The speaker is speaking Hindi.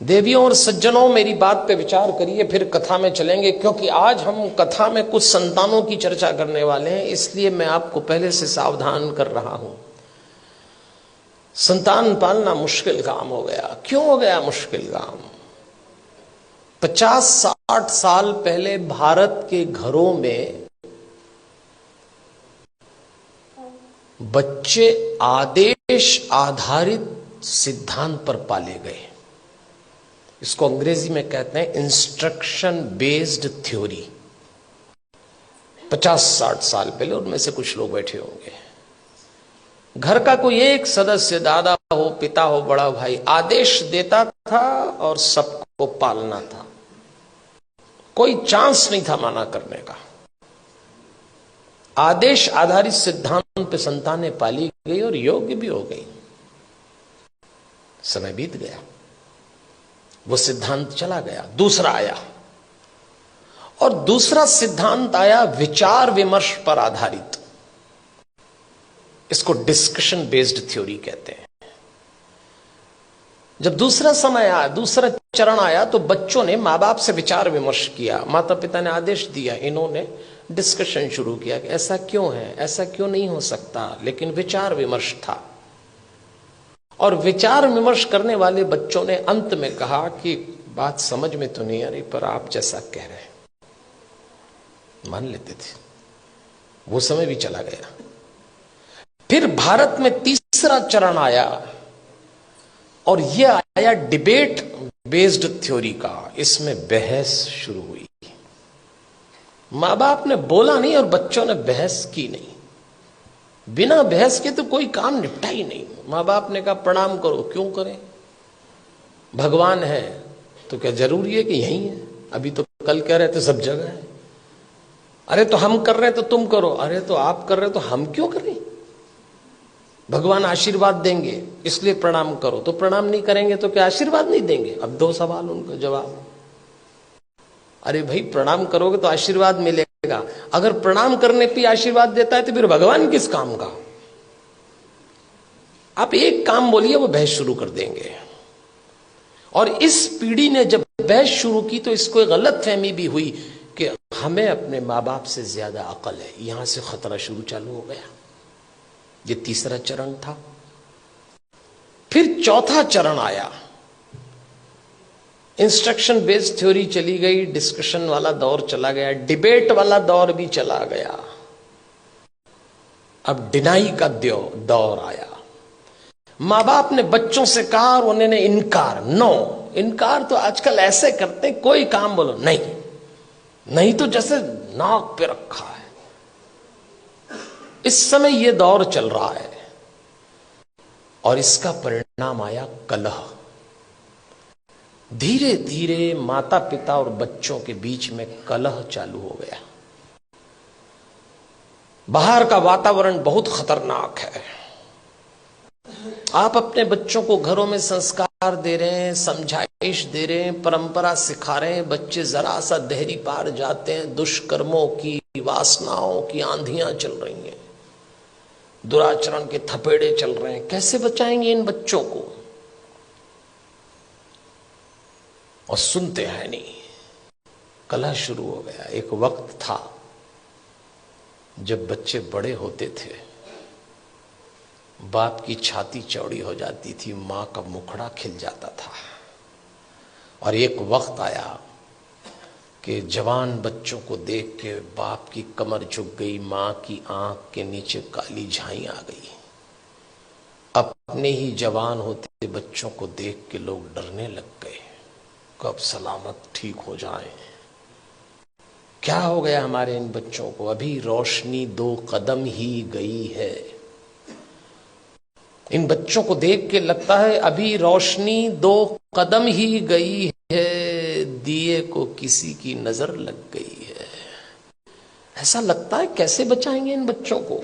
देवियों और सज्जनों, मेरी बात पे विचार करिए, फिर कथा में चलेंगे। क्योंकि आज हम कथा में कुछ संतानों की चर्चा करने वाले हैं, इसलिए मैं आपको पहले से सावधान कर रहा हूं। संतान पालना मुश्किल काम हो गया। क्यों हो गया मुश्किल काम? 50-60 साल पहले भारत के घरों में बच्चे आदेश आधारित सिद्धांत पर पाले गए। इसको अंग्रेजी में कहते हैं इंस्ट्रक्शन बेस्ड थ्योरी। 50-60 साल पहले, उनमें से कुछ लोग बैठे होंगे, घर का कोई एक सदस्य, दादा हो, पिता हो, बड़ा भाई, आदेश देता था और सबको पालना था। कोई चांस नहीं था माना करने का। आदेश आधारित सिद्धांत पे संतानें पाली गई और योग्य भी हो गई। समय बीत गया, वो सिद्धांत चला गया, दूसरा आया। और दूसरा सिद्धांत आया विचार विमर्श पर आधारित। इसको डिस्कशन बेस्ड थ्योरी कहते हैं। जब दूसरा समय आया, दूसरा चरण आया, तो बच्चों ने मां बाप से विचार विमर्श किया। माता पिता ने आदेश दिया, इन्होंने डिस्कशन शुरू किया कि ऐसा क्यों है, ऐसा क्यों नहीं हो सकता। लेकिन विचार विमर्श था, और विचार विमर्श करने वाले बच्चों ने अंत में कहा कि बात समझ में तो नहीं आ रही, पर आप जैसा कह रहे हैं मान लेते थे। वो समय भी चला गया। फिर भारत में तीसरा चरण आया, और यह आया डिबेट बेस्ड थ्योरी का। इसमें बहस शुरू हुई। मां बाप ने बोला नहीं और बच्चों ने बहस की नहीं। बिना बहस के तो कोई काम निपटा ही नहीं। मां बाप ने कहा प्रणाम करो, क्यों करें? भगवान है तो क्या जरूरी है कि यही है? अभी तो कल कह रहे थे सब जगह है। अरे तो हम कर रहे हैं तो तुम करो। अरे तो आप कर रहे हो तो हम क्यों करें? भगवान आशीर्वाद देंगे इसलिए प्रणाम करो। तो प्रणाम नहीं करेंगे तो क्या आशीर्वाद नहीं देंगे? अब दो सवाल, उनका जवाब। अरे भाई, प्रणाम करोगे तो आशीर्वाद मिलेगा। अगर प्रणाम करने पे आशीर्वाद देता है तो फिर भगवान किस काम का? आप एक काम बोलिए, वो बहस शुरू कर देंगे। और इस पीढ़ी ने जब बहस शुरू की तो इसको एक गलत फहमी भी हुई कि हमें अपने मां बाप से ज्यादा अकल है। यहां से खतरा शुरू चालू हो गया। ये तीसरा चरण था। फिर चौथा चरण आया। इंस्ट्रक्शन बेस्ड थ्योरी चली गई, डिस्कशन वाला दौर चला गया, डिबेट वाला दौर भी चला गया। अब डिनाई का दौर आया। मां बाप ने बच्चों से कहा और उन्होंने इनकार। नो, इनकार तो आजकल ऐसे करते हैं, कोई काम बोलो नहीं, नहीं तो जैसे नाक पे रखा है। इस समय यह दौर चल रहा है, और इसका परिणाम आया कलह। धीरे धीरे माता पिता और बच्चों के बीच में कलह चालू हो गया। बाहर का वातावरण बहुत खतरनाक है। आप अपने बच्चों को घरों में संस्कार दे रहे हैं, समझाइश दे रहे हैं, परंपरा सिखा रहे हैं। बच्चे जरा सा देहरी पार जाते हैं, दुष्कर्मों की, वासनाओं की आंधियां चल रही हैं, दुराचरण के थपेड़े चल रहे हैं। कैसे बचाएंगे इन बच्चों को? और सुनते हैं नहीं। कलह शुरू हो गया। एक वक्त था जब बच्चे बड़े होते थे, बाप की छाती चौड़ी हो जाती थी, मां का मुखड़ा खिल जाता था। और एक वक्त आया कि जवान बच्चों को देख के बाप की कमर झुक गई, मां की आंख के नीचे काली झाई आ गई। अपने ही जवान होते बच्चों को देख के लोग डरने लग गए, कब सलामत ठीक हो जाए। क्या हो गया हमारे इन बच्चों को? अभी रोशनी 2 कदम ही गई है। इन बच्चों को देख के लगता है अभी रोशनी 2 कदम ही गई है, दिए को किसी की नजर लग गई है। ऐसा लगता है। कैसे बचाएंगे इन बच्चों को?